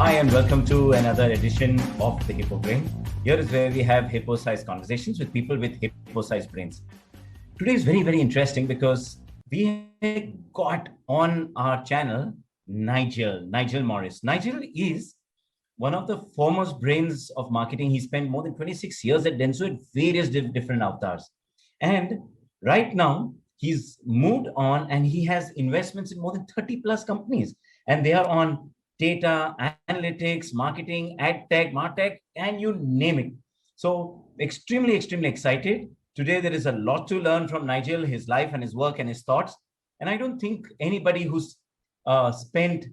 Hi, and welcome to another edition of the Hippo Brain. Here is where we have hippo-sized conversations with people with hippo-sized brains. Today is very, very interesting because we got on our channel Nigel Morris. Nigel is one of the foremost brains of marketing. He spent more than 26 years at Dentsu at various different avatars. And right now, he's moved on and he has investments in more than 30 plus companies. And they are on data, analytics, marketing, ad tech, martech, and you name it. So extremely excited. Today, there is a lot to learn from Nigel, his life and his work and his thoughts. And I don't think anybody who's spent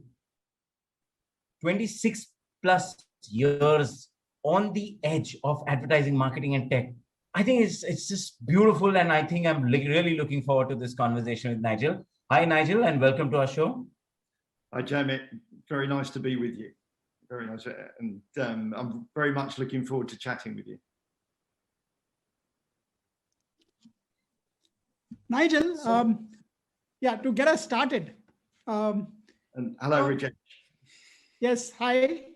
26 plus years on the edge of advertising, marketing, and tech, I think it's just beautiful. And I think I'm really looking forward to this conversation with Nigel. Hi, Nigel, and welcome to our show. Hi, Jamie. Very nice to be with you. Very nice. And I'm very much looking forward to chatting with you. Nigel, to get us started. And hello, Rajesh. Yes, hi.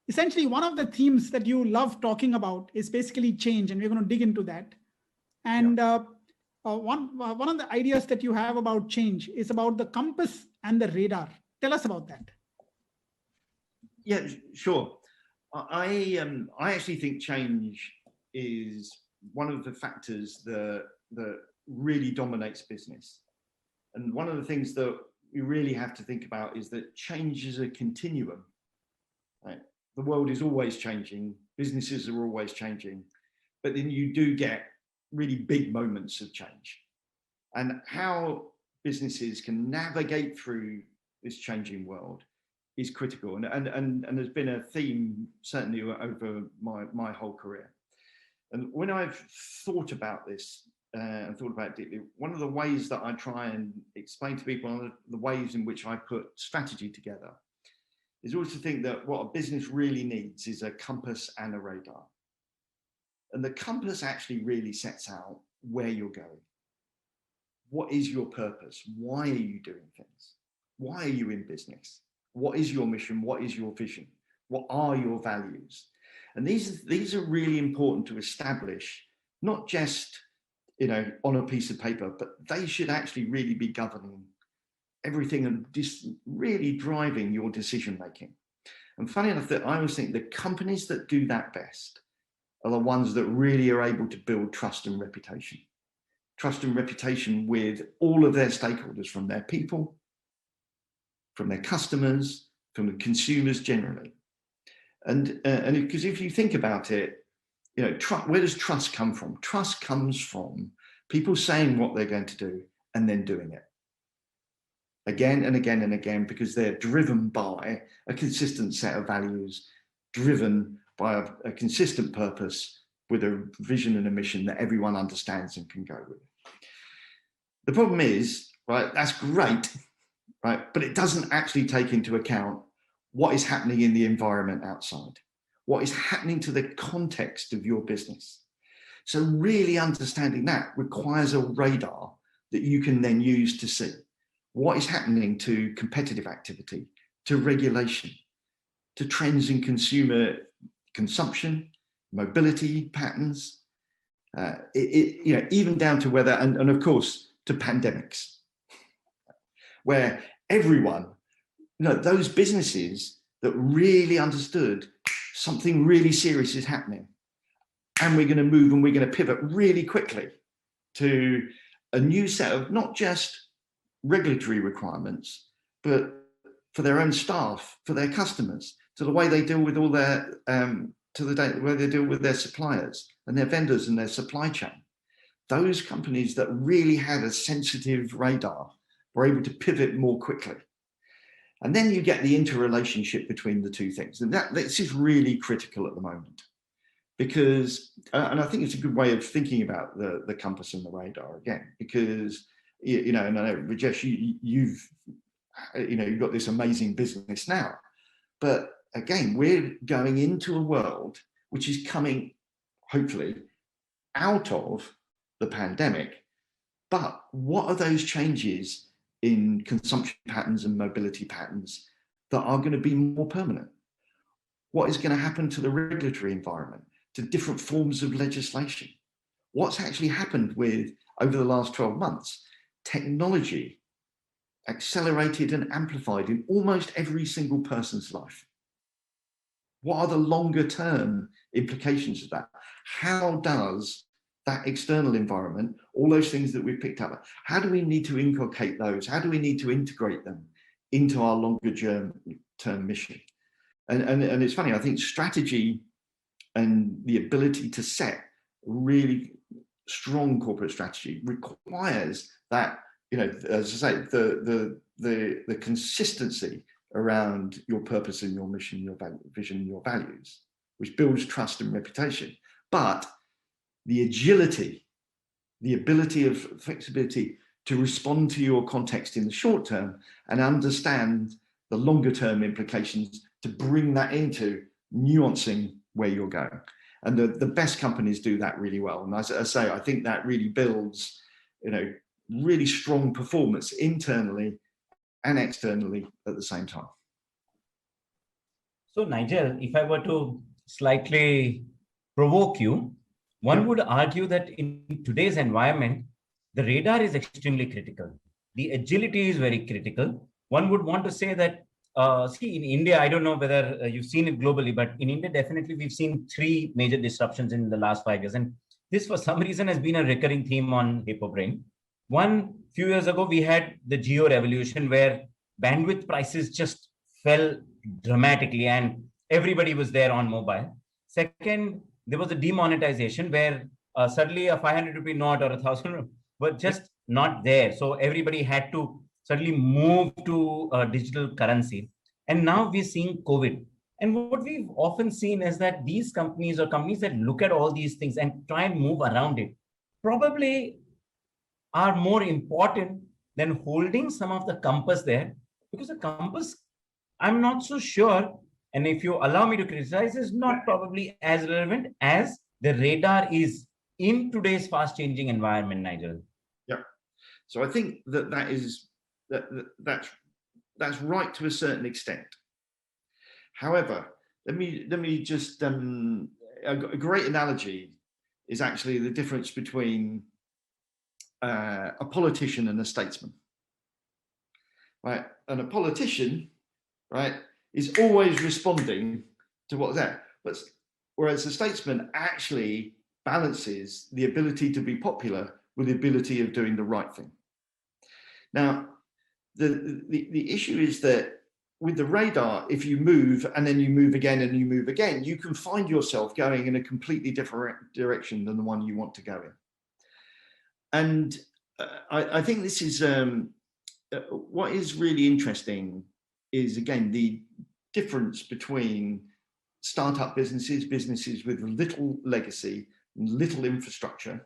Essentially, one of the themes that you love talking about is basically change, and we're going to dig into that. And one of the ideas that you have about change is about the compass and the radar. Tell us about that. Yeah, sure. I actually think change is one of the factors that really dominates business. And one of the things that we really have to think about is that change is a continuum. Right? The world is always changing, businesses are always changing, but then you do get really big moments of change. And how businesses can navigate through this changing world is critical. And there's been a theme certainly over my whole career. And when I've thought about this and thought about it deeply, one of the ways that I try and explain to people, the ways in which I put strategy together, is always to think that what a business really needs is a compass and a radar. And the compass actually really sets out where you're going. What is your purpose? Why are you doing things? Why are you in business? What is your mission? What is your vision? What are your values? And these are really important to establish, not just on a piece of paper, but they should actually really be governing everything and just really driving your decision making. And funny enough, that I always think the companies that do that best are the ones that really are able to build trust and reputation. Trust and reputation with all of their stakeholders, from their people, from their customers, from the consumers generally. And because if you think about it, where does trust come from? Trust comes from people saying what they're going to do and then doing it again and again and again, because they're driven by a consistent set of values, driven by a consistent purpose with a vision and a mission that everyone understands and can go with. The problem is, right, that's great, right, but it doesn't actually take into account what is happening in the environment outside, what is happening to the context of your business. So really understanding that requires a radar that you can then use to see what is happening to competitive activity, to regulation, to trends in consumer consumption, mobility patterns, even down to whether, and of course, to pandemics, where everyone, those businesses that really understood something really serious is happening, and we're going to move and we're going to pivot really quickly to a new set of not just regulatory requirements, but for their own staff, for their customers, to the way they deal with all their, to the way they deal with their suppliers and their vendors and their supply chain. Those companies that really had a sensitive radar were able to pivot more quickly. And then you get the interrelationship between the two things. And this is really critical at the moment, because, and I think it's a good way of thinking about the compass and the radar again, because, and I know, Rajesh, you've got this amazing business now, but again, we're going into a world which is coming, hopefully, out of the pandemic. But what are those changes in consumption patterns and mobility patterns that are going to be more permanent? What is going to happen to the regulatory environment, to different forms of legislation? What's actually happened with, over the last 12 months, technology accelerated and amplified in almost every single person's life? What are the longer term implications of that? How does that external environment, all those things that we've picked up, how do we need to inculcate those? How do we need to integrate them into our longer term mission? And it's funny, I think strategy and the ability to set really strong corporate strategy requires that, you know, as I say, the consistency around your purpose and your mission, your vision, and your values, which builds trust and reputation. But the agility, the ability of flexibility to respond to your context in the short term and understand the longer term implications to bring that into nuancing where you're going. And the best companies do that really well. And as I say, I think that really builds, you know, really strong performance internally and externally at the same time. So Nigel, if I were to slightly provoke you, one would argue that in today's environment, the radar is extremely critical. The agility is very critical. One would want to say that, see, in India, I don't know whether you've seen it globally, but in India, definitely we've seen 3 major disruptions in the last 5 years. And this, for some reason, has been a recurring theme on HippoBrain. One, few years ago, we had the geo revolution where bandwidth prices just fell dramatically and everybody was there on mobile. Second, there was a demonetization where suddenly a 500 rupee note or 1,000 were just not there. So everybody had to suddenly move to digital currency. And now we're seeing COVID. And what we've often seen is that these companies or companies that look at all these things and try and move around it probably are more important than holding some of the compass there, because the compass, I'm not so sure, and if you allow me to criticize, is not probably as relevant as the radar is in today's fast changing environment, Nigel. Yeah. So I think that's right to a certain extent. However, let me just a great analogy is actually the difference between a politician and a statesman, right? And a politician, right, is always responding to what's there, but whereas a statesman actually balances the ability to be popular with the ability of doing the right thing. Now, the issue is that with the radar, if you move and then you move again and you move again, you can find yourself going in a completely different direction than the one you want to go in. And I think this is what is really interesting is, again, the difference between startup businesses with little legacy, little infrastructure,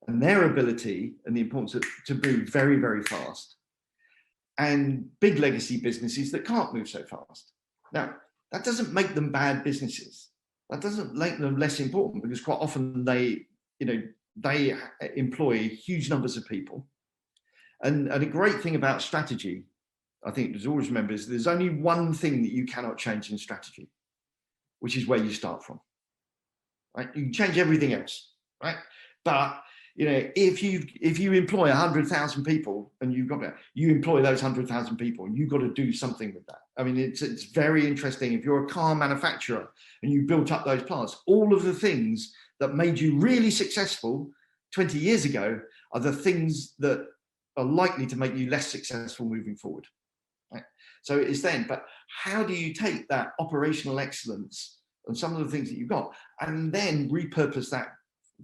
and their ability and the importance to move very, very fast, and big legacy businesses that can't move so fast. Now, that doesn't make them bad businesses. That doesn't make them less important, because quite often they employ huge numbers of people. And a great thing about strategy, I think there's always remember, is there's only one thing that you cannot change in strategy, which is where you start from. Right? You can change everything else, right? But if you employ 100,000 people and you employ those 100,000 people, and you've got to do something with that. I mean, it's very interesting. If you're a car manufacturer and you built up those plants, all of the things that made you really successful 20 years ago are the things that are likely to make you less successful moving forward. Right? So it's then, but how do you take that operational excellence and some of the things that you've got and then repurpose that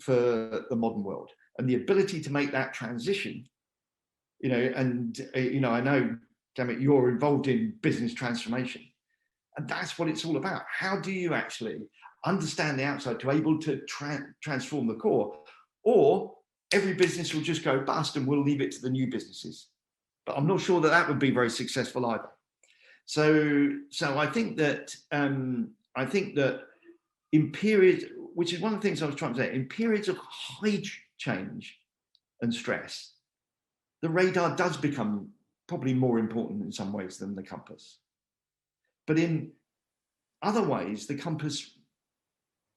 for the modern world? And the ability to make that transition, I know, Dammit, you're involved in business transformation, and that's what it's all about. How do you actually understand the outside to able to transform the core? Or every business will just go bust and we'll leave it to the new businesses. But I'm not sure that would be very successful either. So I think that in periods, which is one of the things I was trying to say, in periods of high change and stress, the radar does become probably more important in some ways than the compass. But in other ways, the compass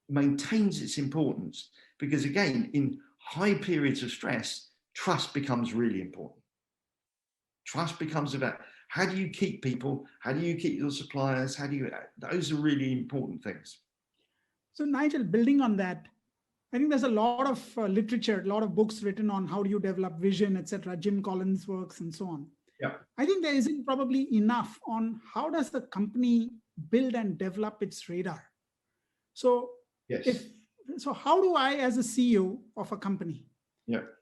maintains its importance because, again, in high periods of stress, trust becomes really important. Trust becomes about how do you keep people, how do you keep your suppliers, those are really important things. So Nigel, building on that, I think there's a lot of literature, a lot of books written on how do you develop vision, etc. Jim Collins' works and so on. Yeah. I think there isn't probably enough on how does the company build and develop its radar. So, yes. So how do I, as a CEO of a company,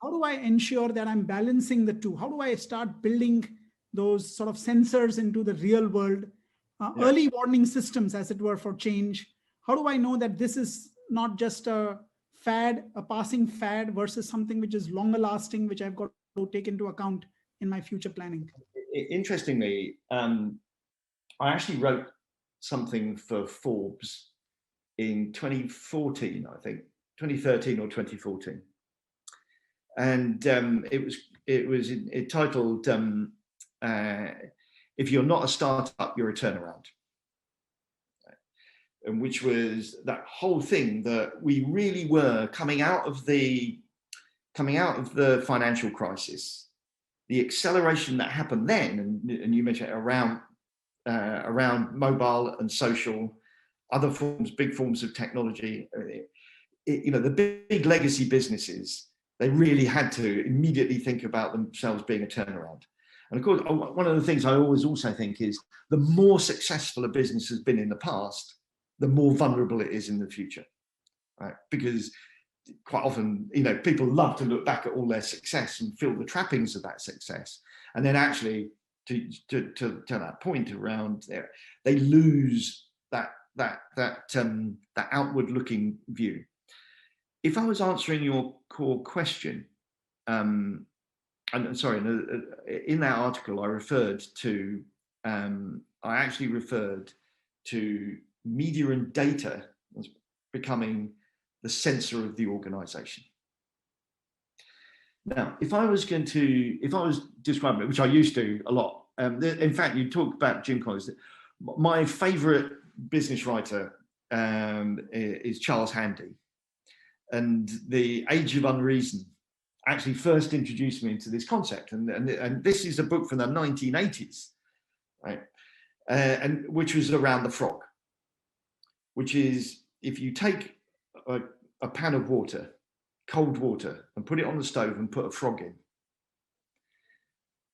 how do I ensure that I'm balancing the two? How do I start building those sort of sensors into the real world, early warning systems, as it were, for change? How do I know that this is not just a fad, a passing fad versus something which is longer lasting, which I've got to take into account in my future planning? Interestingly, I actually wrote something for Forbes in 2014, I think, 2013 or 2014. And it was entitled, If You're Not a Startup, You're a Turnaround. And which was that whole thing that we really were coming out of the financial crisis, the acceleration that happened then, and you mentioned around mobile and social, other forms, big forms of technology. The big legacy businesses, they really had to immediately think about themselves being a turnaround. And of course, one of the things I always also think is the more successful a business has been in the past, the more vulnerable it is in the future, right? Because quite often, people love to look back at all their success and feel the trappings of that success. And then actually to that point around there, they lose that outward looking view. If I was answering your core question, and sorry, in that article, I actually referred to media and data as becoming the sensor of the organization. Now, if I was describing it, which I used to a lot, in fact, you talked about Jim Collins. My favorite business writer is Charles Handy, and The Age of Unreason actually first introduced me into this concept. And this is a book from the 1980s, right? And which was around the frog, which is if you take a pan of water, cold water, and put it on the stove and put a frog in,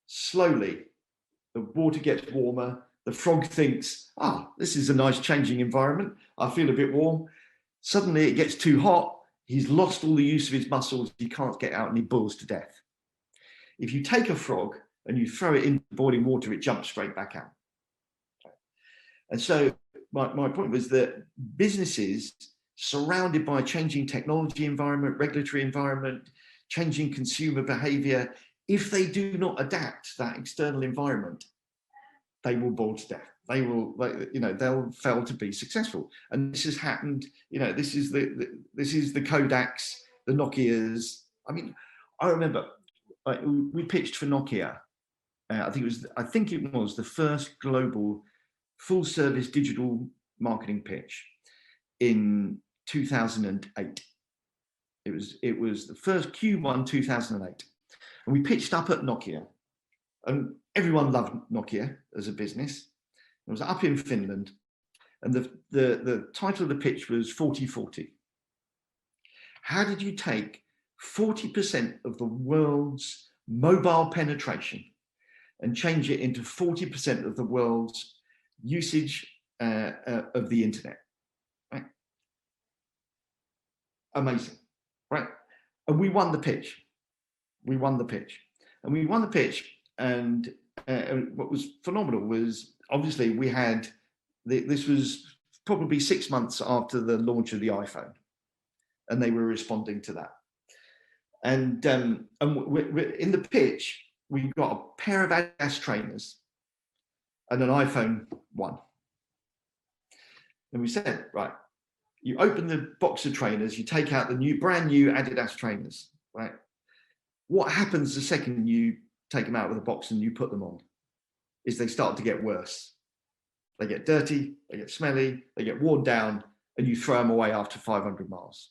slowly the water gets warmer. The frog thinks, this is a nice changing environment. I feel a bit warm. Suddenly it gets too hot. He's lost all the use of his muscles. He can't get out and he boils to death. If you take a frog and you throw it into boiling water, it jumps straight back out. And so my point was that businesses surrounded by a changing technology environment, regulatory environment, changing consumer behavior, if they do not adapt to that external environment, they will boil to death. They'll fail to be successful. And this has happened. This is the Kodaks, the Nokias. I mean, I remember we pitched for Nokia. I think it was the first global full service digital marketing pitch in 2008. It was the first Q1 2008, and we pitched up at Nokia, and everyone loved Nokia as a business. It was up in Finland, and the title of the pitch was 40-40. How did you take 40% of the world's mobile penetration and change it into 40% of the world's usage of the internet? Right? Amazing, right? And we won the pitch. And what was phenomenal was, obviously, we had, this was probably 6 months after the launch of the iPhone, and they were responding to that. And in the pitch, we got a pair of Adidas trainers and an iPhone 1. And we said, right, you open the box of trainers, you take out the brand new Adidas trainers, right? What happens the second you take them out of the box and you put them on is they start to get worse. they get dirty, they get smelly, they get worn down, and you throw them away after 500 miles.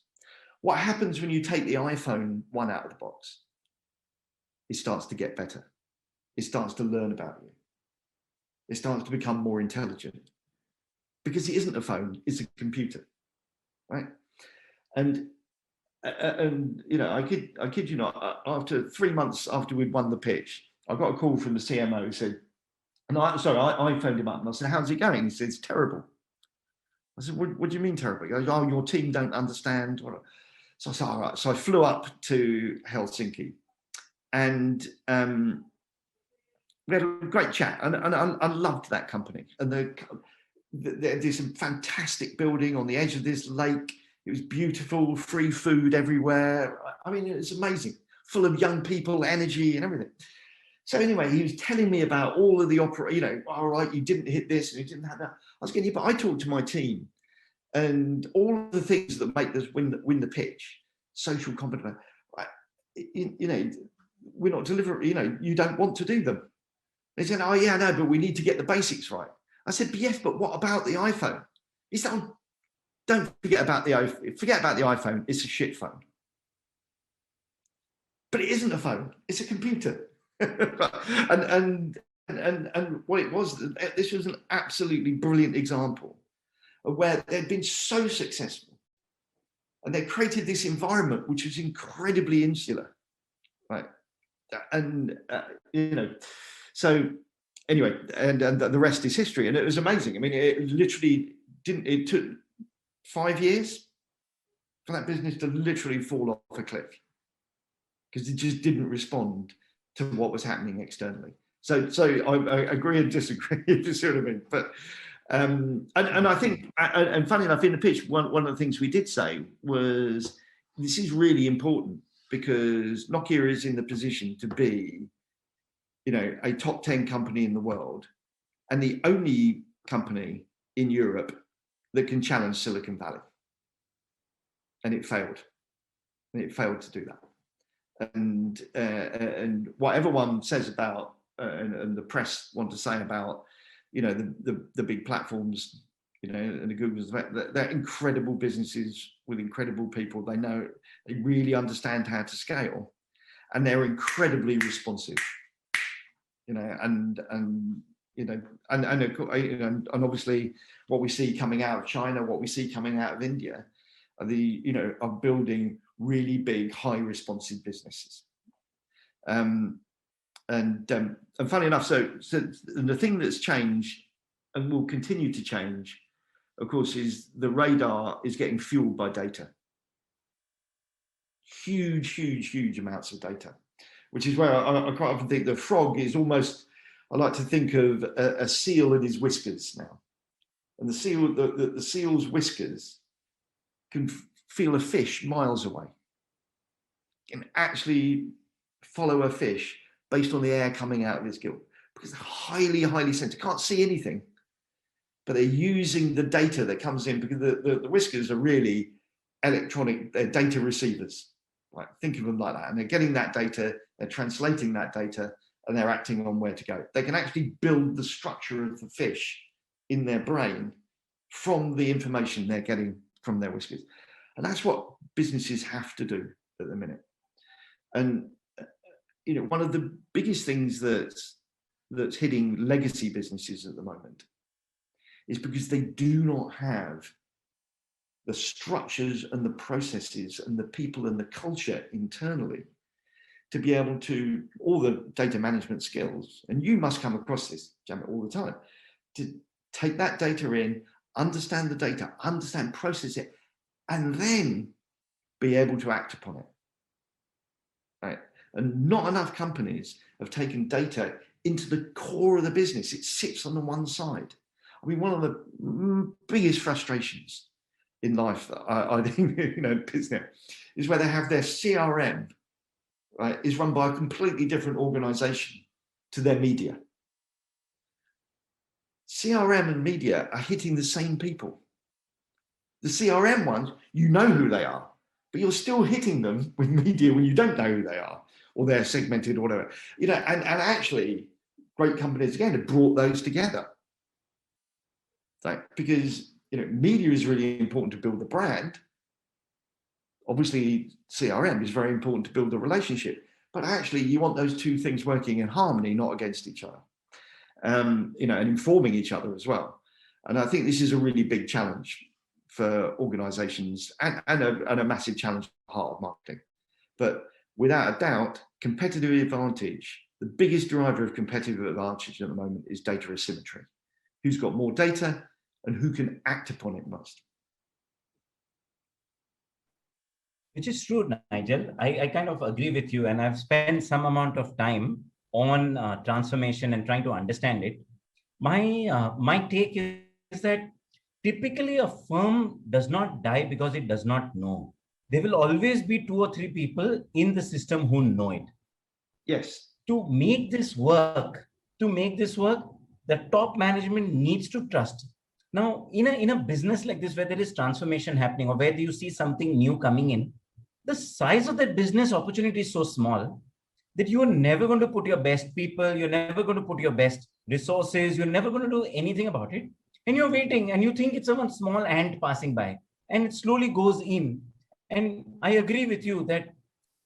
What happens when you take the iPhone 1 out of the box? It starts to get better. It starts to learn about you. It starts to become more intelligent, because it isn't a phone, it's a computer, right? And you know, I kid you not, after 3 months after we'd won the pitch, I got a call from the CMO who said, and I phoned him up and I said, how's it going? He said, it's terrible. I said, what do you mean terrible? He goes, oh, your team don't understand. So I said, all right. So I flew up to Helsinki, and we had a great chat, and I loved that company. And there's some fantastic building on the edge of this lake. It was beautiful, free food everywhere. I mean, it was amazing, full of young people, energy and everything. So anyway, he was telling me about all of the you know, all right, you didn't hit this and you didn't have that. I was getting, but I talked to my team, and all of the things that make us win the pitch, social competence, right? You know, we're not delivering, you know, you don't want to do them. They said, oh yeah, no, but we need to get the basics right. I said, yes, but what about the iPhone? He said, oh, don't forget about the iPhone. Forget about the iPhone. It's a shit phone. But it isn't a phone. It's a computer. and what it was, this was an absolutely brilliant example of where they'd been so successful, and they created this environment which was incredibly insular, right? And you know, so anyway, and the rest is history. And it was amazing. I mean, it literally didn't. It took 5 years for that business to literally fall off a cliff, because it just didn't respond to what was happening externally. So I agree and disagree, if you see what I mean. But and I think, and funny enough, in the pitch, one of the things we did say was, this is really important, because Nokia is in the position to be, you know, a top 10 company in the world, and the only company in Europe that can challenge Silicon Valley. And it failed. And it failed to do that. And whatever one says about, and the press want to say about, you know, the big platforms, you know, and the Googles, they're incredible businesses with incredible people. They know, they really understand how to scale, and they're incredibly responsive, you know, and you know, and obviously what we see coming out of China, what we see coming out of India, are are building really big, high responsive businesses. And funny enough, so the thing that's changed and will continue to change, of course, is the radar is getting fueled by data. Huge amounts of data, which is where I quite often think the frog is almost, I like to think of a seal and his whiskers now. And the seal's whiskers can feel a fish miles away, can actually follow a fish based on the air coming out of its gill, because they're highly sensitive, can't see anything, but they're using the data that comes in, because the whiskers are really electronic, they're data receivers. Right? Think of them like that. And they're getting that data, they're translating that data, and they're acting on where to go. They can actually build the structure of the fish in their brain from the information they're getting from their whiskers. And that's what businesses have to do at the minute. And you know, one of the biggest things that's hitting legacy businesses at the moment is because they do not have the structures and the processes and the people and the culture internally to be able to, all the data management skills, and you must come across this, Jamit, all the time, to take that data in, understand the data, understand, process it, and then be able to act upon it, right? And not enough companies have taken data into the core of the business. It sits on the one side. I mean, one of the biggest frustrations in life, I think, you know, business, is where they have their CRM, right, is run by a completely different organization to their media. CRM and media are hitting the same people. The CRM ones, you know who they are, but you're still hitting them with media when you don't know who they are, or they're segmented or whatever. And actually, great companies, again, have brought those together. Like, because media is really important to build the brand. Obviously, CRM is very important to build the relationship. But actually, you want those two things working in harmony, not against each other. And informing each other as well. And I think this is a really big challenge for organizations and a massive challenge for the heart of marketing. But without a doubt, competitive advantage, the biggest driver of competitive advantage at the moment is data asymmetry. Who's got more data and who can act upon it most. Which is true, Nigel. I kind of agree with you, and I've spent some amount of time on transformation and trying to understand it. My take is that typically a firm does not die because it does not know. There will always be 2 or 3 people in the system who know it. Yes. To make this work, the top management needs to trust. Now, in a business like this, where there is transformation happening or where you see something new coming in, the size of that business opportunity is so small that you are never going to put your best people, you're never going to put your best resources, you're never going to do anything about it. And you're waiting and you think it's someone small ant passing by, and it slowly goes in. And I agree with you that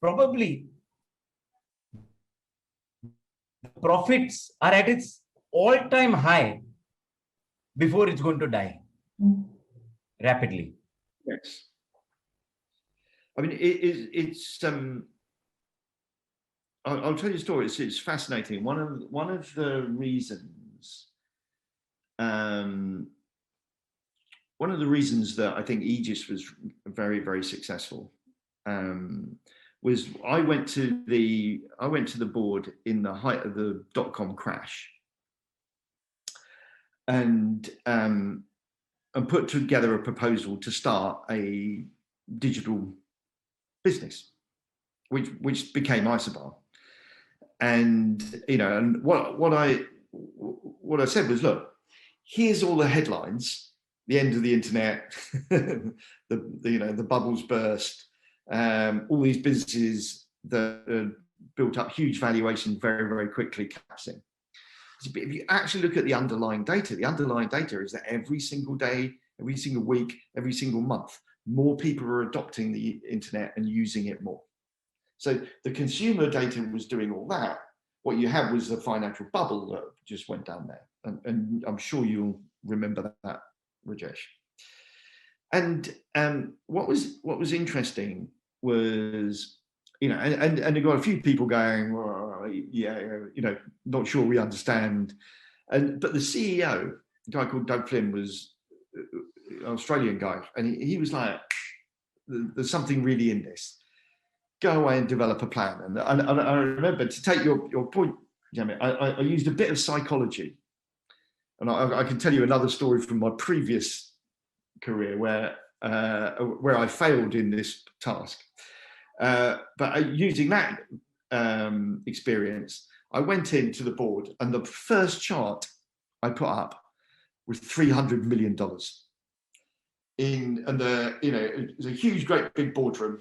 probably the profits are at its all-time high before it's going to die rapidly. Yes. I mean, it's I'll tell you a story. It's fascinating. One of the reasons, that I think Aegis was very, very successful was I went to the board in the height of the .com crash, and put together a proposal to start a digital business, which became Isobar. And and what I said was, look, here's all the headlines: the end of the internet, the bubbles burst, all these businesses that built up huge valuation very, very quickly collapsing. If you actually look at the underlying data is that every single day, every single week, every single month, more people are adopting the internet and using it more. So the consumer data was doing all that. What you had was the financial bubble that just went down there. And I'm sure you'll remember that, Rajesh. And what was interesting was, and there got a few people going, well, yeah, not sure we understand. But the CEO, a guy called Doug Flynn, was an Australian guy, and he was like, there's something really in this. Go away and develop a plan. And I remember, to take your point, Jamie, I used a bit of psychology. And I can tell you another story from my previous career where I failed in this task. But using that experience, I went into the board, and the first chart I put up was $300 million. It was a huge, great big boardroom,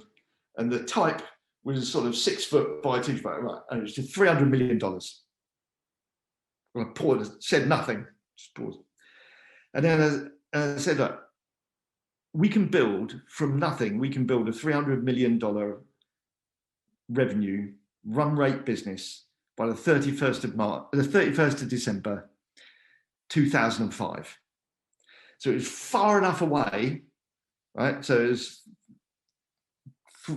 and the type was sort of 6 foot by 2 foot, right? And it was just $300 million. I paused, said nothing, just paused. And then I said, look, we can build from nothing. We can build a $300 million revenue run rate business by the 31st of December, 2005. So it was far enough away, right? So it was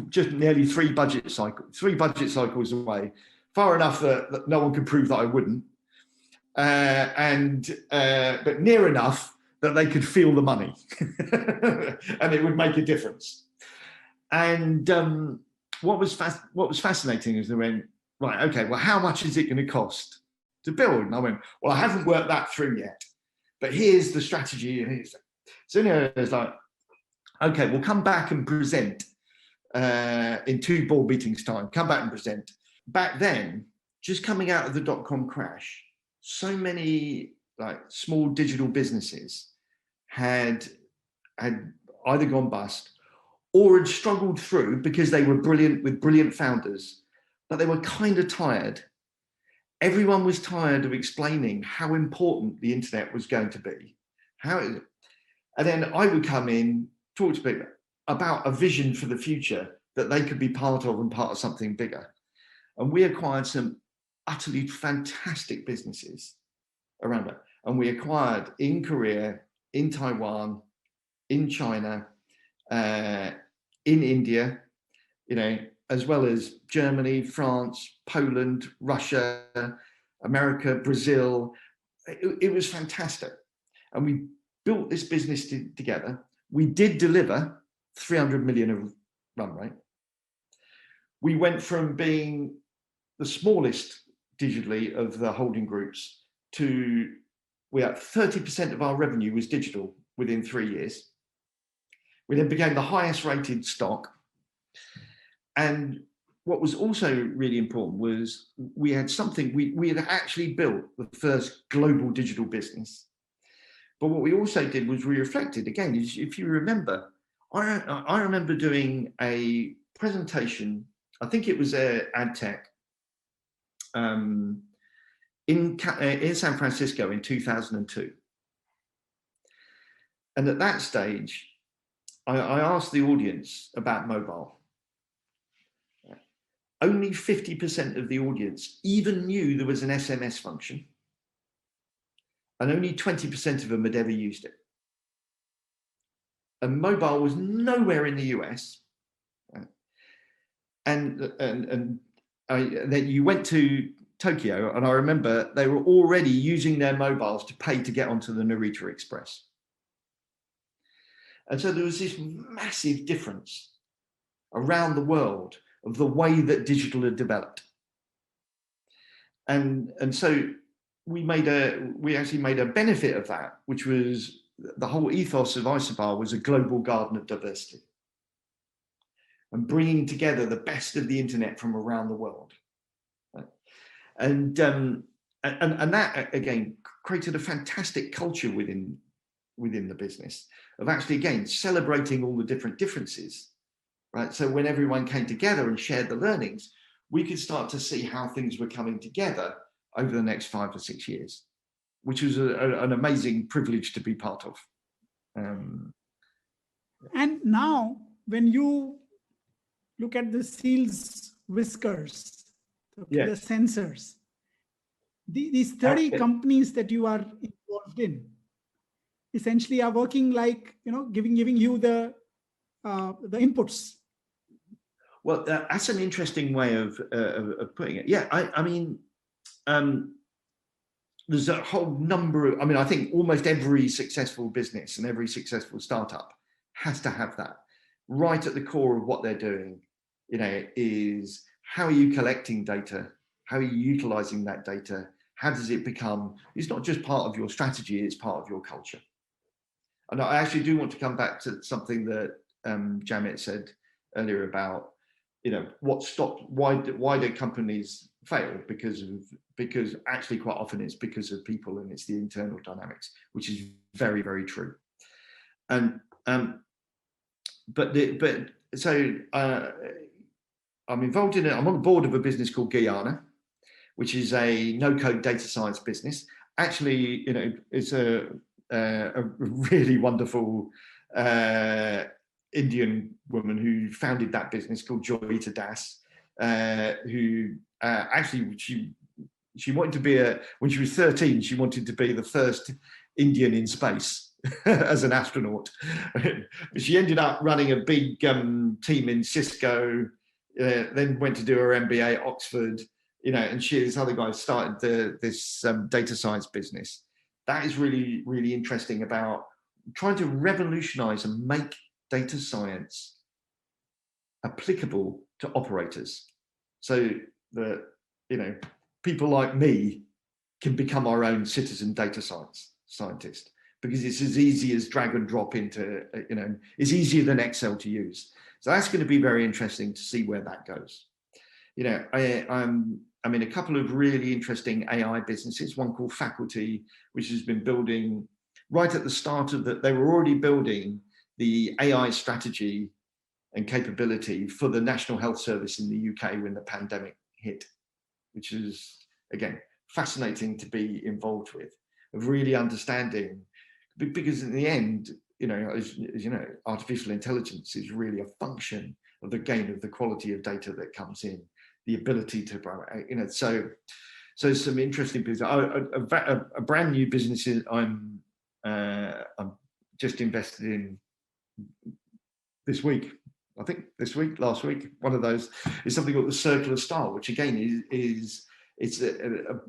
just nearly 3 budget cycles away, far enough that no one could prove that I wouldn't, but near enough that they could feel the money and it would make a difference. And what was fascinating is they went, right, okay, well, how much is it going to cost to build? And I went, well, I haven't worked that through yet, but here's the strategy. And so it's like, okay, we'll come back and present in 2 board meetings time. Come back and present. Back then, just coming out of the .com crash, so many like small digital businesses had either gone bust or had struggled through because they were brilliant with brilliant founders, but they were kind of tired. Everyone was tired of explaining how important the internet was going to be. How is it? And then I would come in, talk to people about a vision for the future that they could be part of and part of something bigger. And we acquired some utterly fantastic businesses around that. And we acquired in Korea, in Taiwan, in China, in India, as well as Germany, France, Poland, Russia, America, Brazil. It was fantastic. And we built this business together. We did deliver 300 million of run rate. We went from being the smallest digitally of the holding groups to we had 30% of our revenue was digital within 3 years. We then became the highest rated stock. And what was also really important was we had something, we had actually built the first global digital business. But what we also did was we reflected, again, if you remember, I remember doing a presentation, I think it was ad tech, in San Francisco in 2002. And at that stage, I asked the audience about mobile. Only 50% of the audience even knew there was an SMS function, and only 20% of them had ever used it. And mobile was nowhere in the US. And then you went to Tokyo, and I remember they were already using their mobiles to pay to get onto the Narita Express. And so there was this massive difference around the world of the way that digital had developed. And so we actually made a benefit of that, which was the whole ethos of Isobar was a global garden of diversity and bringing together the best of the internet from around the world. And that again created a fantastic culture within the business of actually again celebrating all the different differences, right? So when everyone came together and shared the learnings, we could start to see how things were coming together over the next 5 or 6 years, which was an amazing privilege to be part of. And now, when you look at the seals whiskers, the sensors, these 30 companies that you are involved in, essentially are working like, giving you the inputs. Well, that's an interesting way of putting it. Yeah, I mean, there's a whole number of, I think almost every successful business and every successful startup has to have that. Right at the core of what they're doing, is how are you collecting data? How are you utilizing that data? How does it become, it's not just part of your strategy, it's part of your culture. And I actually do want to come back to something that Jamit said earlier about, what stopped, why do companies fail? Because actually quite often it's because of people and it's the internal dynamics, which is very, very true. And I'm involved in it. I'm on the board of a business called Guyana, which is a no-code data science business. Actually, it's a really wonderful Indian woman who founded that business called Joyita Das, who actually she wanted to be when she was 13, she wanted to be the first Indian in space as an astronaut. She ended up running a big team in Cisco, then went to do her MBA at Oxford, and she and this other guy started this data science business. That is really, really interesting about trying to revolutionize and make data science applicable to operators so that, people like me can become our own citizen data scientist, because it's as easy as drag and drop into, it's easier than Excel to use. So that's going to be very interesting to see where that goes. I'm in a couple of really interesting AI businesses, one called Faculty, which has been building right at the start of that. They were already building the AI strategy and capability for the National Health Service in the UK when the pandemic hit, which is, again, fascinating to be involved with, of really understanding because in the end, as you know, artificial intelligence is really a function of the gain of the quality of data that comes in, the ability to, so some interesting business. A brand new business I'm just invested in this week. I think last week, one of those is something called the Circular Style, which again it's a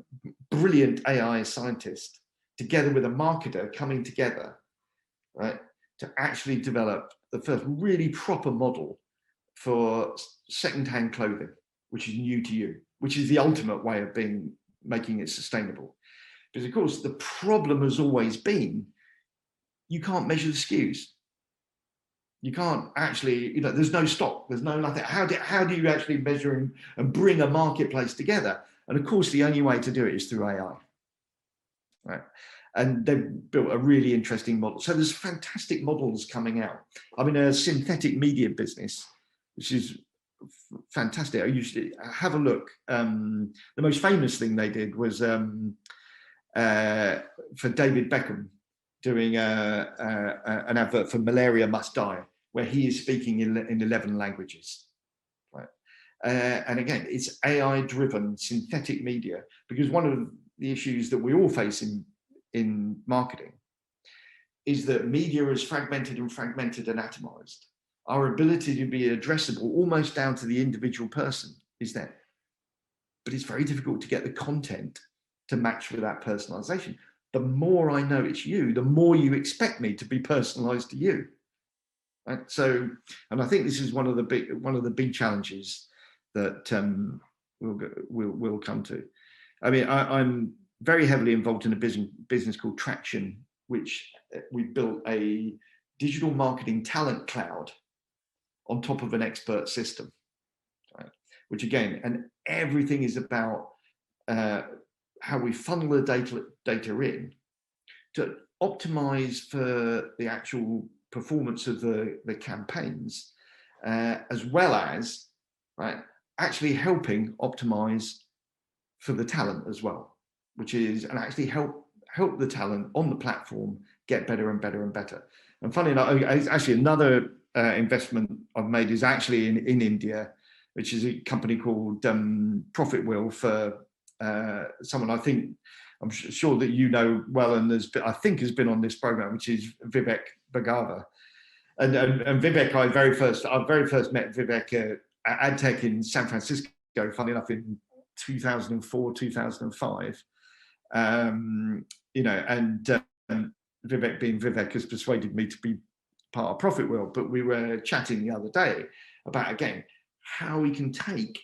brilliant AI scientist together with a marketer coming together, right, to actually develop the first really proper model for second-hand clothing, which is new to you, which is the ultimate way of making it sustainable. Because of course, the problem has always been, you can't measure the SKUs. You can't actually, there's no stock, there's no nothing. How do you actually measure and bring a marketplace together? And of course, the only way to do it is through AI, right? And they've built a really interesting model. So there's fantastic models coming out. I'm in a synthetic media business, which is fantastic. I usually have a look. The most famous thing they did was for David Beckham doing an advert for Malaria Must Die, where he is speaking in 11 languages. Right? And again, it's AI-driven synthetic media, because one of the issues that we all face in marketing is that media is fragmented and atomized. Our ability to be addressable almost down to the individual person is there. But it's very difficult to get the content to match with that personalization. The more I know it's you, the more you expect me to be personalized to you. Right? So, and I think this is one of the big challenges that we'll come to. I mean, I'm very heavily involved in a business called Traction, which we built a digital marketing talent cloud on top of an expert system, right? Which again, and everything is about how we funnel the data in to optimize for the actual performance of the campaigns, as well as, right, actually helping optimize for the talent as well, which is, and actually help the talent on the platform get better and better and better. And funny enough, actually another investment I've made is actually in India, which is a company called Profit Wheel, for someone I'm sure that you know well, and I think has been on this program, which is Vivek Bhagava. And Vivek, I very first met Vivek at AdTech in San Francisco, funny enough, in 2004, 2005. And Vivek, being Vivek, has persuaded me to be part of Profit Wheel. But we were chatting the other day about, again, how we can take,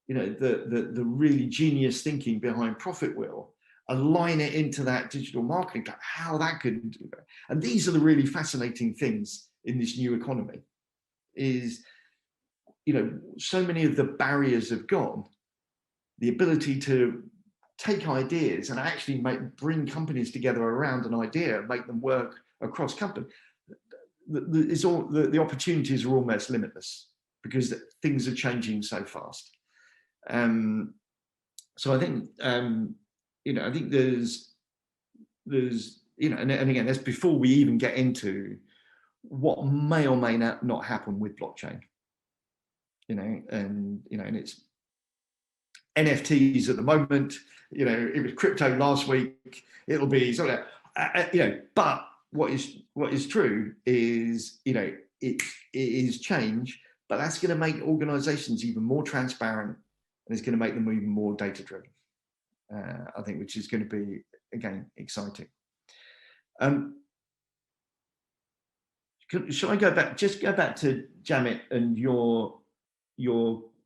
the really genius thinking behind Profit Wheel, align it into that digital marketing, how that could do that. And these are the really fascinating things in this new economy, is, so many of the barriers have gone. The ability to take ideas and actually bring companies together around an idea, make them work across companies. The opportunities are almost limitless because things are changing so fast. So I think, I think there's, and again, that's before we even get into what may or may not happen with blockchain, and it's NFTs at the moment, it was crypto last week, it'll be sort of, but what is true is, it is change, but that's going to make organizations even more transparent, and it's going to make them even more data driven, I think, which is going to be, again, exciting. Shall I go back to Jamit and your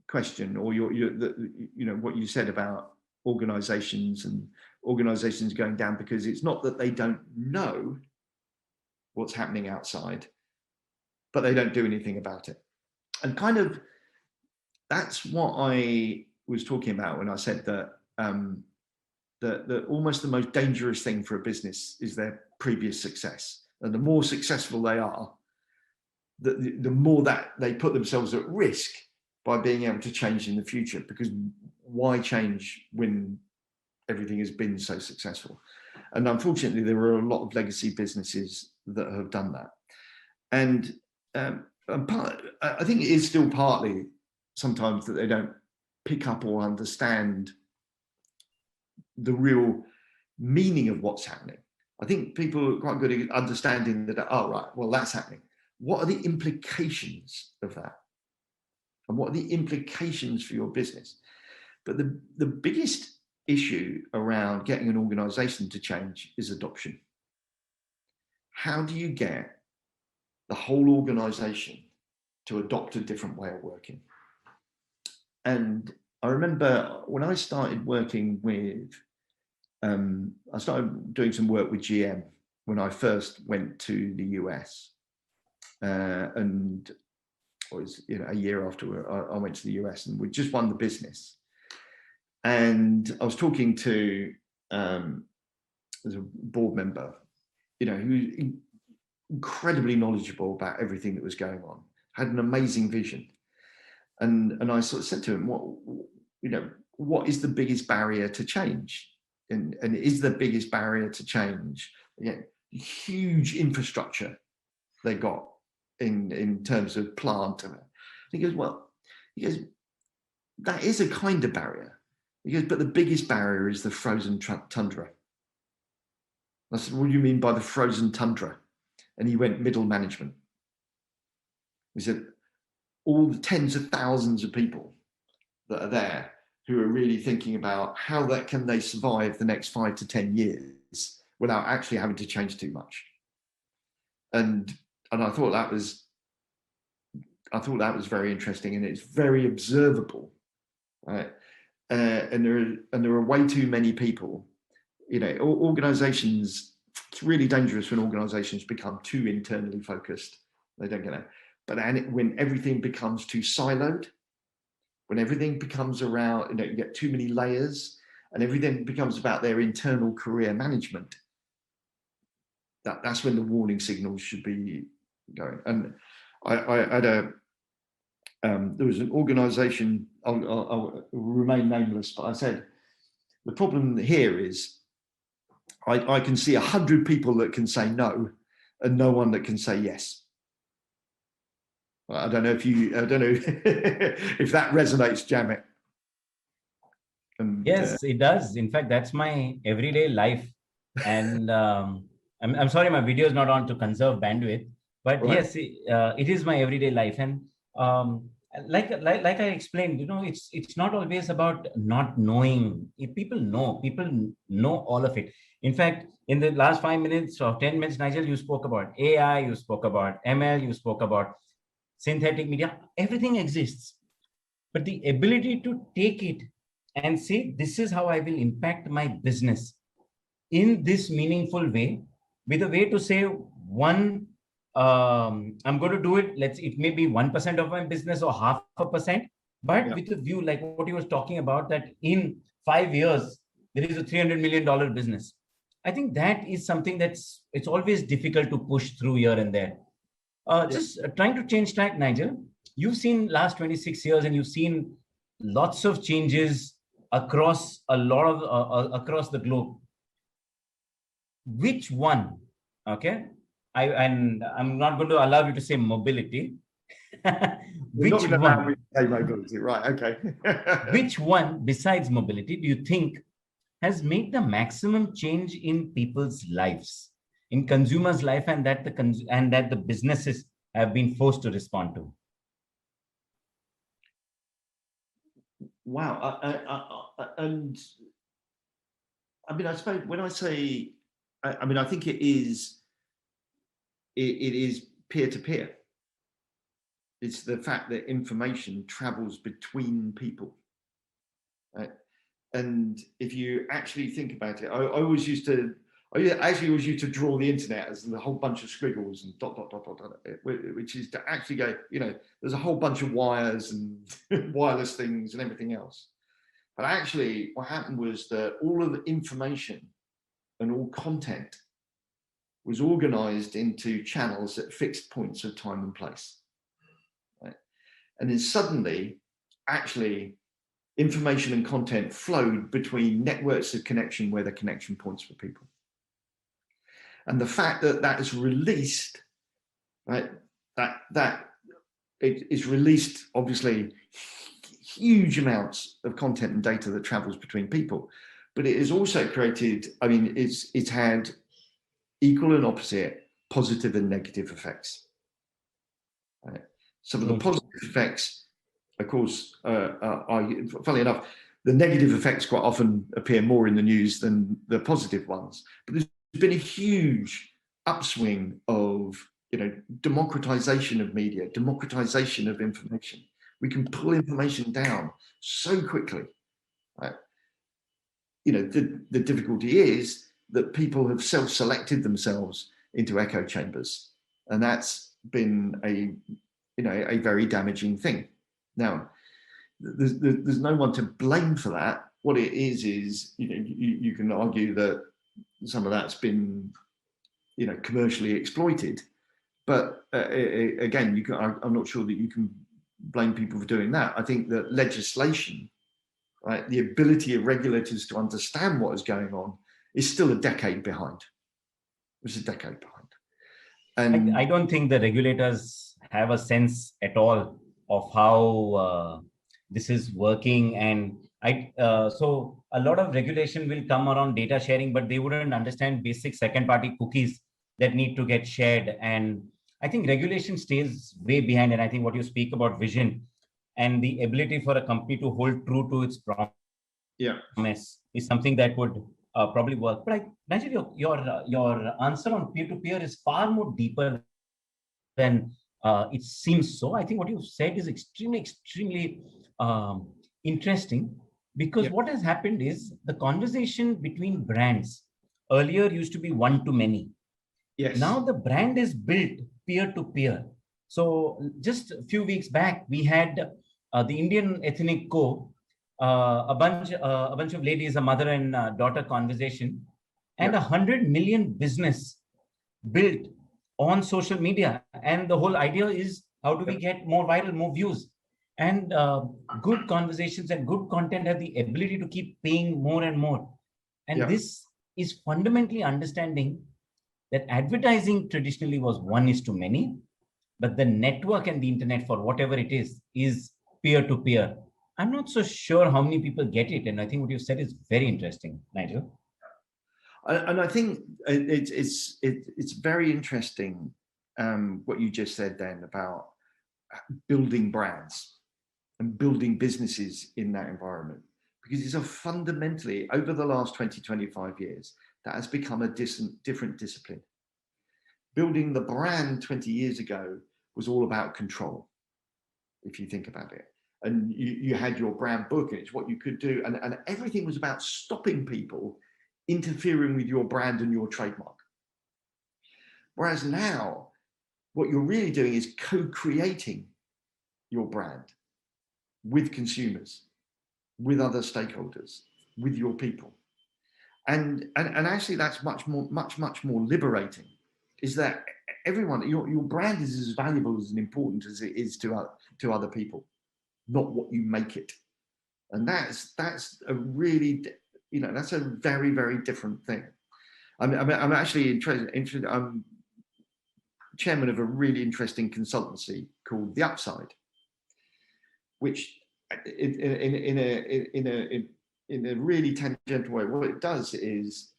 question, or what you said about organizations and organizations going down, because it's not that they don't know what's happening outside, but they don't do anything about it. And kind of that's what I was talking about when I said that that almost the most dangerous thing for a business is their previous success. And the more successful they are, the more that they put themselves at risk by being able to change in the future, because why change when everything has been so successful? And unfortunately, there are a lot of legacy businesses that have done that. And I think it is still partly sometimes that they don't pick up or understand the real meaning of what's happening. I think people are quite good at understanding that, oh, right, well, that's happening. What are the implications of that? And what are the implications for your business? But the biggest issue around getting an organization to change is adoption. How do you get the whole organization to adopt a different way of working? And I remember when I started working with, I started doing some work with GM when I first went to the US. And it was, a year after I went to the US, and we just won the business. And I was talking to as a board member, who's incredibly knowledgeable about everything that was going on, had an amazing vision. And I sort of said to him, what is the biggest barrier to change? And is the biggest barrier to change, huge infrastructure they got in terms of plant? And he goes, that is a kind of barrier. He goes, but the biggest barrier is the frozen tundra. I said, what do you mean by the frozen tundra? And he went, middle management. He said, all the tens of thousands of people that are there who are really thinking about how can they survive the next 5 to 10 years without actually having to change too much. And I thought that was very interesting, and it's very observable, right? And there are way too many people, organizations. It's really dangerous when organizations become too internally focused. They don't get it. But when everything becomes too siloed, when everything becomes around, you get too many layers, and everything becomes about their internal career management, that's when the warning signals should be going. And I had there was an organization, I'll remain nameless, but I said, the problem here is I can see 100 people that can say no and no one that can say yes. I don't know if if that resonates, Jamit. Yes, it does. In fact, that's my everyday life. And I'm sorry, my video is not on to conserve bandwidth, but right. Yes, it is my everyday life. And like I explained, it's not always about not knowing. If people know all of it. In fact, in the last 5 minutes or 10 minutes, Nigel, you spoke about AI, you spoke about ML, you spoke about synthetic media. Everything exists, but the ability to take it and say, this is how I will impact my business in this meaningful way, with a way to say, I'm going to do it. It may be 1% of my business or 0.5%, but with a view like what he was talking about, that in 5 years, there is a $300 million business. I think that is something it's always difficult to push through here and there. Just trying to change track, Nigel. You've seen last 26 years, and you've seen lots of changes across across the globe. Which one? Okay, I'm not going to allow you to say mobility. Which one? Mobility, right? Okay. Which one besides mobility do you think has made the maximum change in people's lives, in consumers' life, and that the businesses have been forced to respond to? Wow. And I mean, I suppose when I say, I think it is peer-to-peer. It's the fact that information travels between people. Right? And if you actually think about it, I always used to draw the internet as a whole bunch of squiggles and dot, dot, dot, dot, dot, which is to actually go, there's a whole bunch of wires and wireless things and everything else. But actually what happened was that all of the information and all content was organized into channels at fixed points of time and place. Right? And then suddenly, actually, information and content flowed between networks of connection where the connection points for people. And the fact that that is released, right, that it is released, obviously, huge amounts of content and data that travels between people, but it has also created, I mean, it's had equal and opposite positive and negative effects. Right? Some of the positive effects, of course, are, funnily enough, the negative effects quite often appear more in the news than the positive ones. But there's been a huge upswing of, democratization of media, democratization of information. We can pull information down so quickly. Right? The difficulty is that people have self-selected themselves into echo chambers, and that's been a very damaging thing. Now, there's no one to blame for that. What it is you can argue that some of that's been commercially exploited, but again, I'm not sure that you can blame people for doing that. I think that legislation, right, the ability of regulators to understand what is going on, is still a decade behind. It's a decade behind. And I don't think the regulators have a sense at all of how this is working. And so a lot of regulation will come around data sharing, but they wouldn't understand basic second-party cookies that need to get shared. And I think regulation stays way behind. And I think what you speak about vision and the ability for a company to hold true to its promise is something that would probably work. But Nigel, your answer on peer-to-peer is far more deeper than it seems so. I think what you said is extremely interesting, because what has happened is the conversation between brands earlier used to be one to many. Yes. Now the brand is built peer-to-peer. So just a few weeks back, we had the Indian Ethnic Co. A bunch of ladies, a mother and daughter conversation, and 100 million business built on social media. And the whole idea is, how do we get more viral, more views? And good conversations and good content have the ability to keep paying more and more. And this is fundamentally understanding that advertising traditionally was one is to many, but the network and the internet, for whatever it is peer-to-peer. I'm not so sure how many people get it. And I think what you said is very interesting, Nigel. And I think it's very interesting what you just said then about building brands and building businesses in that environment, because it's a fundamentally, over the last 20, 25 years, that has become a different discipline. Building the brand 20 years ago was all about control, if you think about it. And you had your brand book, and it's what you could do. And everything was about stopping people interfering with your brand and your trademark. Whereas now, what you're really doing is co-creating your brand with consumers, with other stakeholders, with your people. And actually that's much more liberating, is that everyone, your brand is as valuable as and important as it is to other people, not what you make it. And that's a really, that's a very, very different thing. I'm actually interested. I'm chairman of a really interesting consultancy called The Upside, which in a really tangential way, what it does is,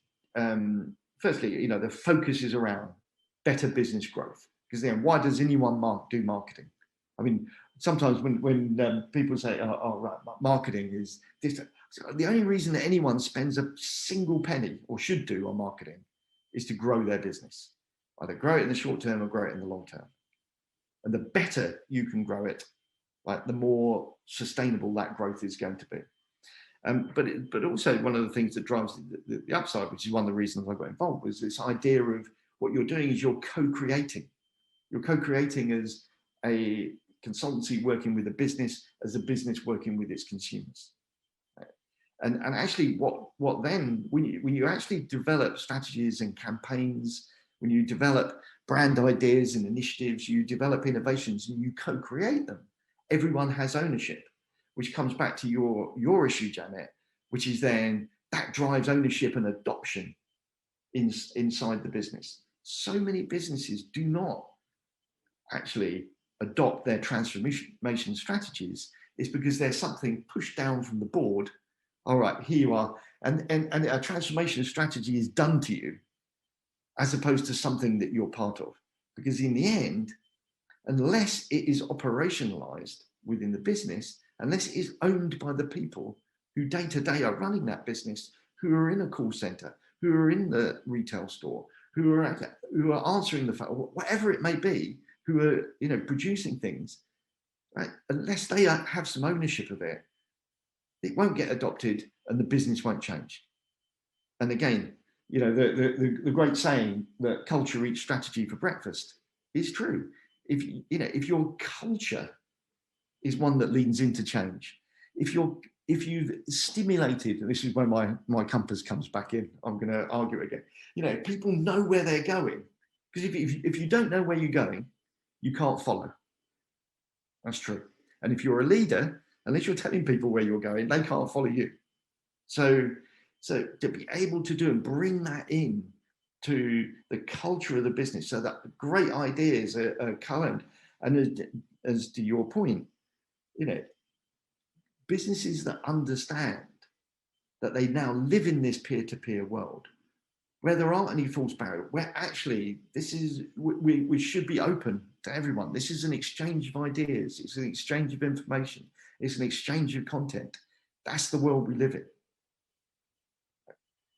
firstly, the focus is around better business growth. Because then, why does anyone do marketing? I mean, sometimes when people say, right, marketing is this, so the only reason that anyone spends a single penny, or should do, on marketing is to grow their business. Either grow it in the short term or grow it in the long term. And the better you can grow it, right, the more sustainable that growth is going to be. But also one of the things that drives the upside, which is one of the reasons I got involved, was this idea of what you're doing is you're co-creating. You're co-creating as a consultancy working with a business, as a business working with its consumers. And actually what then, when you actually develop strategies and campaigns, when you develop brand ideas and initiatives, you develop innovations and you co-create them, everyone has ownership, which comes back to your issue, Janet, which is then that drives ownership and adoption inside the business. So many businesses do not actually adopt their transformation strategies. It's because there's something pushed down from the board. All right, here you are. And a transformation strategy is done to you as opposed to something that you're part of. Because in the end, unless it is operationalized within the business, unless it is owned by the people who day to day are running that business, who are in a call center, who are in the retail store, who are answering the phone, whatever it may be, who are producing things, right? Unless they have some ownership of it, it won't get adopted and the business won't change. And again, the great saying that culture eats strategy for breakfast is true. If your culture is one that leans into change, if you've stimulated, and this is where my compass comes back in, I'm going to argue again. People know where they're going, because if you don't know where you're going, you can't follow. That's true. And if you're a leader, unless you're telling people where you're going, they can't follow you. So to be able to do and bring that in to the culture of the business, so that great ideas are current. And as to your point, businesses that understand that they now live in this peer-to-peer world, where there aren't any false barriers, where actually we should be open to everyone. This is an exchange of ideas. It's an exchange of information. It's an exchange of content. That's the world we live in.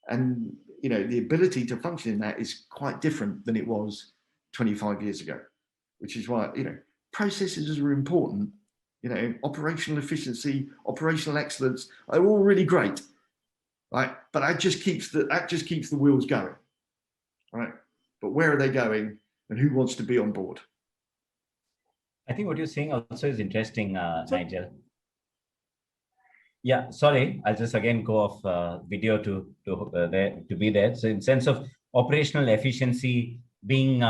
And, the ability to function in that is quite different than it was 25 years ago, which is why, processes are important. Operational efficiency, operational excellence are all really great, right? But that just keeps the wheels going, right? But where are they going, and who wants to be on board? I think what you're saying also is interesting, Nigel. Yeah, sorry, I'll just again go off video to be there. So in sense of operational efficiency being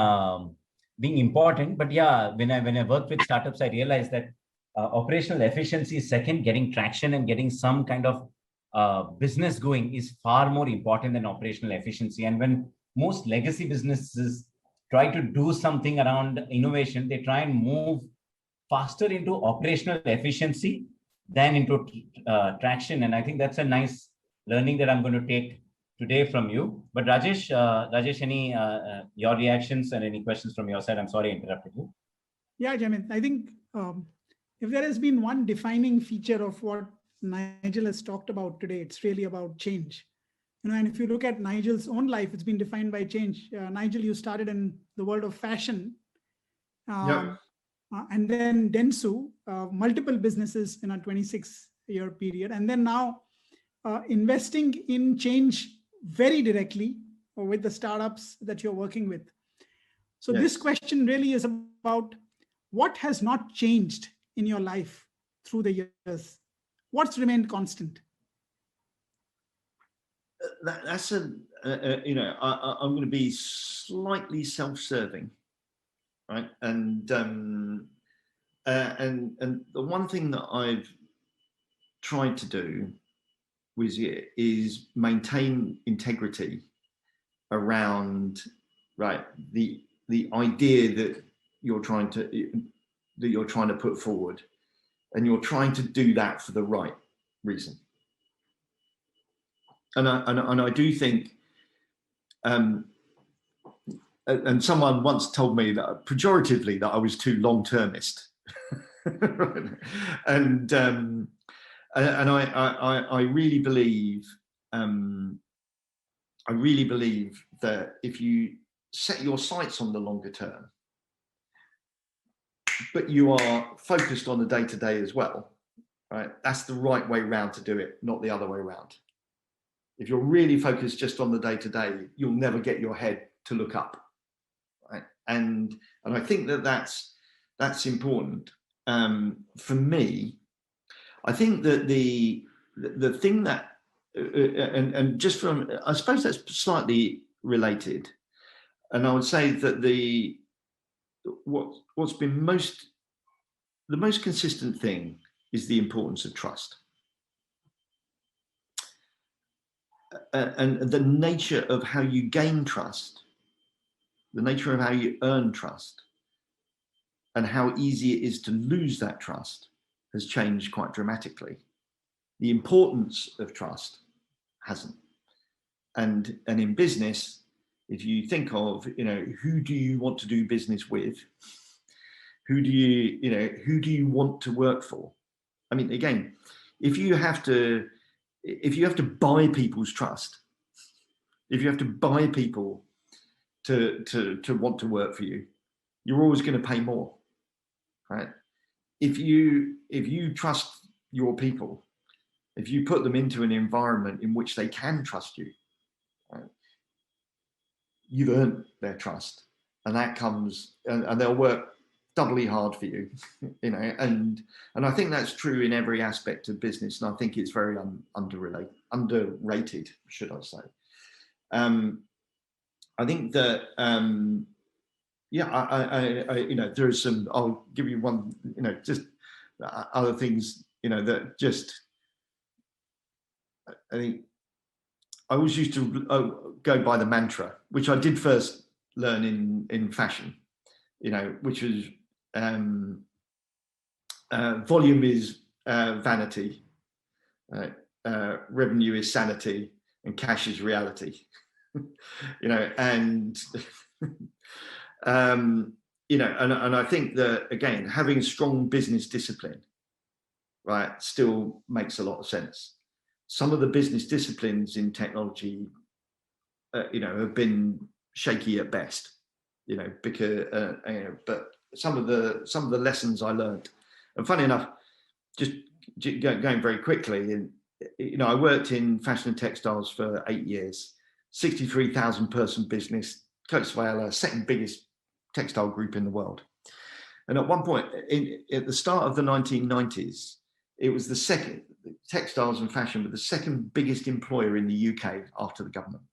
important, but yeah, when I worked with startups, I realized that operational efficiency is second. Getting traction and getting some kind of business going is far more important than operational efficiency. And when most legacy businesses try to do something around innovation, they try and move faster into operational efficiency than into traction. And I think that's a nice learning that I'm going to take today from you. But Rajesh, any your reactions and any questions from your side? I'm sorry I interrupted you. Yeah, Jamit, I think if there has been one defining feature of what Nigel has talked about today, it's really about change. And if you look at Nigel's own life, it's been defined by change. Nigel, you started in the world of fashion. Yep. And then Dentsu, multiple businesses in a 26-year period. And then now investing in change very directly with the startups that you're working with. So This question really is about what has not changed in your life through the years. What's remained constant? That's I'm going to be slightly self-serving, right? And the one thing that I've tried to do with it is maintain integrity around, right, the idea that you're trying to put forward, and you're trying to do that for the right reason. And I do think, and someone once told me that pejoratively that I was too long-termist, and I really believe, that if you set your sights on the longer term, but you are focused on the day-to-day as well, right? That's the right way round to do it, not the other way around. If you're really focused just on the day-to-day, you'll never get your head to look up, right? And I think that's important. For me, I think that the thing that, and just from, I suppose that's slightly related, and I would say that what's been the most consistent thing is the importance of trust. and the nature of how you gain trust, the nature of how you earn trust, and how easy it is to lose that trust has changed quite dramatically. The importance of trust hasn't. And in business, if you think of, who do you want to do business with? Who do you want to work for? I mean, again, if you have to buy people's trust, if you have to buy people to want to work for you, you're always going to pay more, right? If you trust your people, if you put them into an environment in which they can trust you, right, you've earned their trust, and that comes, and they'll work doubly hard for you, and I think that's true in every aspect of business, and I think it's very underrated, should I say. I think that there's some, I'll give you one, just other things, that just, I think I always used to go by the mantra, which I did first learn in fashion, which was volume is vanity, revenue is sanity, and cash is reality. And and I think that, again, having strong business discipline, right, still makes a lot of sense. Some of the business disciplines in technology, have been shaky at best, because but some of the lessons I learned, and funny enough, just going very quickly, I worked in fashion and textiles for 8 years, 63,000 person business, Coats Vela, second biggest textile group in the world. And at one point, at the start of the 1990s, it was the second, textiles and fashion were the second biggest employer in the UK after the government.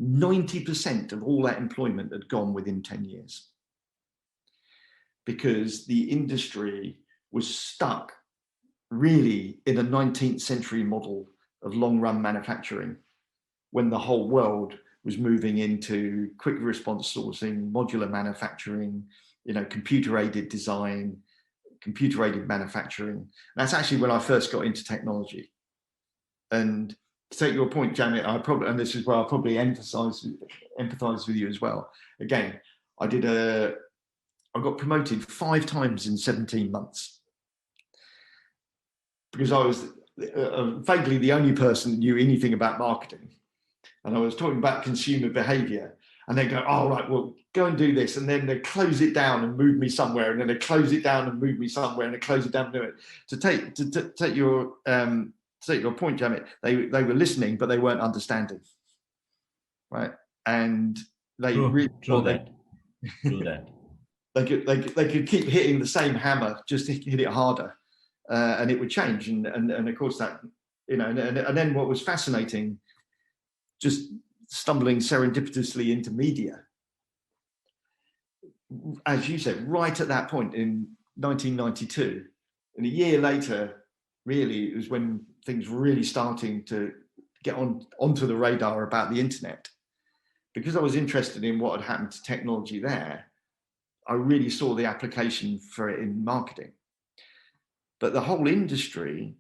90% of all that employment had gone within 10 years because the industry was stuck really in a 19th century model of long run manufacturing, when the whole world was moving into quick response sourcing, modular manufacturing, computer aided design, computer aided manufacturing. And that's actually when I first got into technology. And to take your point, Janet, and this is where I'll probably empathize with you as well. Again, I got promoted 5 times in 17 months because I was vaguely the only person that knew anything about marketing. And I was talking about consumer behavior, and they go, "Oh, right, well, go and do this." And then they close it down and move me somewhere, and then they close it down and move me somewhere, and they close it down and do it. To take your point, Janet, they were listening, but they weren't understanding, right? And they True that. They could keep hitting the same hammer, just hit it harder, and it would change. And of course that, and then what was fascinating, just stumbling serendipitously into media, as you said, right at that point in 1992, and a year later, really, it was when things were really starting to get onto the radar about the internet. Because I was interested in what had happened to technology there, I really saw the application for it in marketing. But the whole industry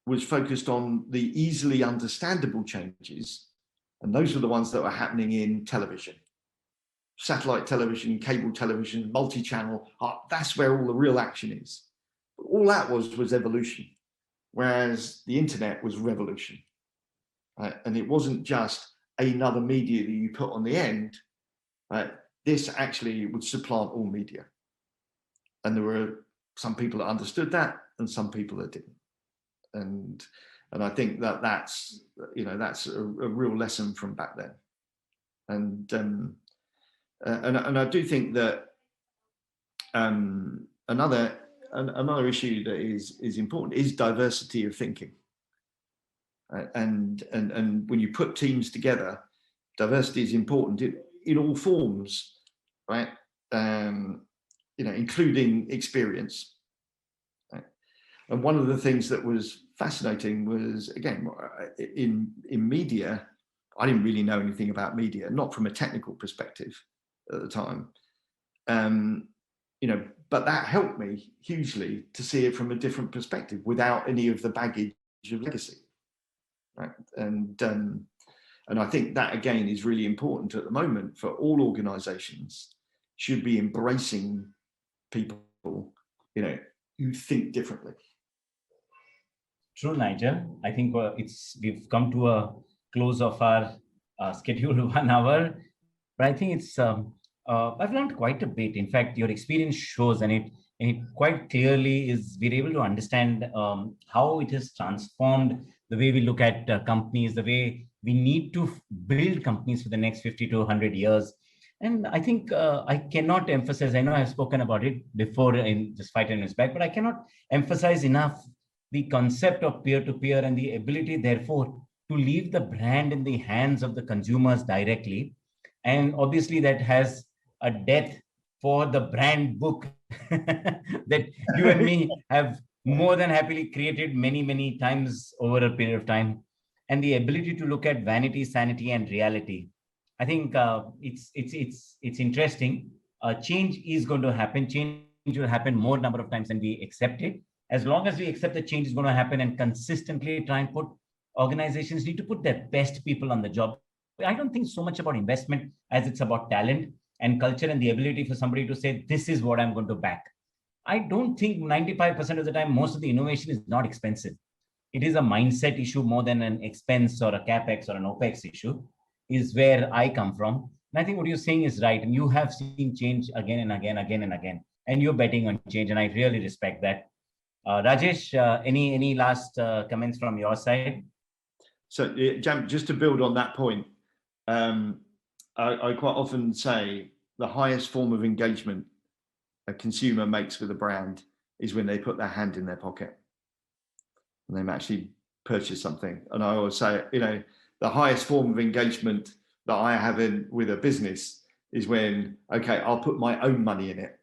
was focused on the easily understandable changes, and those were the ones that were happening in television. Satellite television, cable television, multi-channel, that's where all the real action is. But all that was evolution, whereas the internet was revolution. And it wasn't just another media that you put on the end. This actually would supplant all media. And there were some people that understood that and some people that didn't. And I think that's a real lesson from back then. And I do think that another issue that is important is diversity of thinking. And when you put teams together, diversity is important in all forms, right? Including experience. Right? And one of the things that was fascinating was, again, in media, I didn't really know anything about media, not from a technical perspective at the time. But that helped me hugely to see it from a different perspective without any of the baggage of legacy. Right? And I think that, again, is really important at the moment for all organizations, should be embracing people, who think differently. True, Nigel. I think we've come to a close of our scheduled 1 hour, but I think it's I've learned quite a bit. In fact, your experience shows, and it quite clearly is, we're able to understand how it has transformed the way we look at companies, the way we need to build companies for the next 50 to 100 years. And I think I cannot emphasize, I know I've spoken about it before in just 5-10 minutes back, but I cannot emphasize enough the concept of peer-to-peer and the ability, therefore, to leave the brand in the hands of the consumers directly. And obviously that has a death for the brand book that you and me have more than happily created many, many times over a period of time. And the ability to look at vanity, sanity, and reality. I think it's interesting. Change is going to happen. Change will happen more number of times than we accept it. As long as we accept that change is going to happen and consistently try and organizations need to put their best people on the job. I don't think so much about investment as it's about talent and culture and the ability for somebody to say, this is what I'm going to back. I don't think 95% of the time, most of the innovation is not expensive. It is a mindset issue more than an expense or a CapEx or an OpEx issue, is where I come from. And I think what you're saying is right. And you have seen change again and again, and you're betting on change. And I really respect that. Rajesh, any last comments from your side? So, just to build on that point, I quite often say the highest form of engagement a consumer makes with a brand is when they put their hand in their pocket and they actually purchase something. And I always say, the highest form of engagement that I have with a business is when, okay, I'll put my own money in it.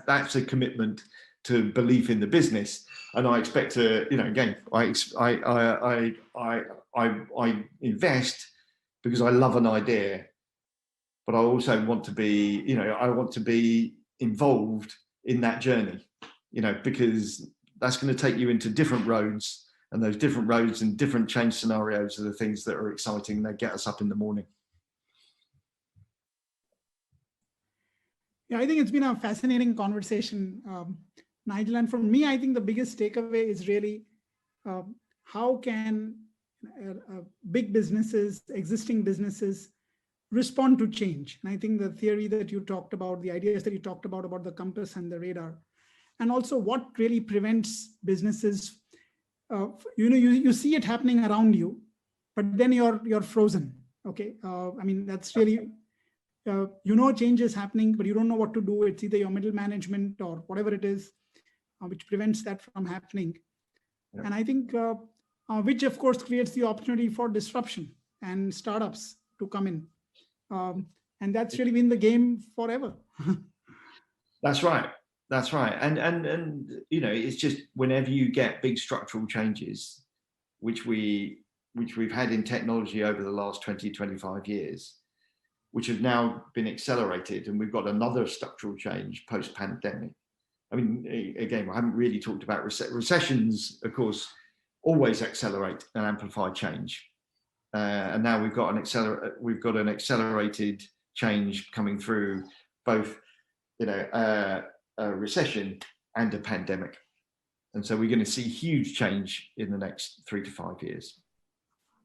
That's a commitment to belief in the business, and I expect to, again, I invest because I love an idea, but I also want to be, I want to be involved in that journey, because that's going to take you into different roads, and those different roads and different change scenarios are the things that are exciting. They get us up in the morning. Yeah, I think it's been a fascinating conversation, Nigel. And for me, I think the biggest takeaway is really how can big businesses, existing businesses, respond to change. And I think the theory that you talked about, the ideas that you talked about the compass and the radar, and also what really prevents businesses, you see it happening around you, but then you're frozen. Okay, that's really. Change is happening, but you don't know what to do. It's either your middle management or whatever it is, which prevents that from happening. Yeah. And I think, which of course creates the opportunity for disruption and startups to come in. And that's really been the game forever. That's right. And it's just whenever you get big structural changes, which we've had in technology over the last 20, 25 years, which have now been accelerated, and we've got another structural change post-pandemic. I mean, again, I haven't really talked about recessions, of course, always accelerate and amplify change. And now we've got an accelerated change coming through both, a recession and a pandemic. And so we're going to see huge change in the next 3 to 5 years.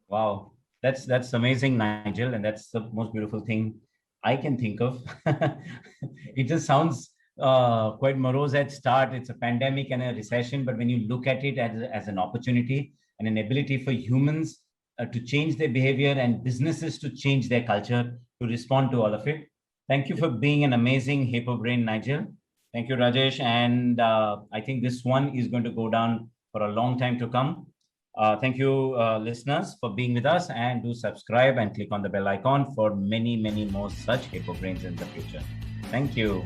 Wow. That's amazing, Nigel, and that's the most beautiful thing I can think of. It just sounds quite morose at start. It's a pandemic and a recession, but when you look at it as an opportunity and an ability for humans to change their behavior and businesses to change their culture to respond to all of it. Thank you for being an amazing hippo brain, Nigel. Thank you, Rajesh. And I think this one is going to go down for a long time to come. Thank you, listeners, for being with us, and do subscribe and click on the bell icon for many, many more such hippo brains in the future. Thank you.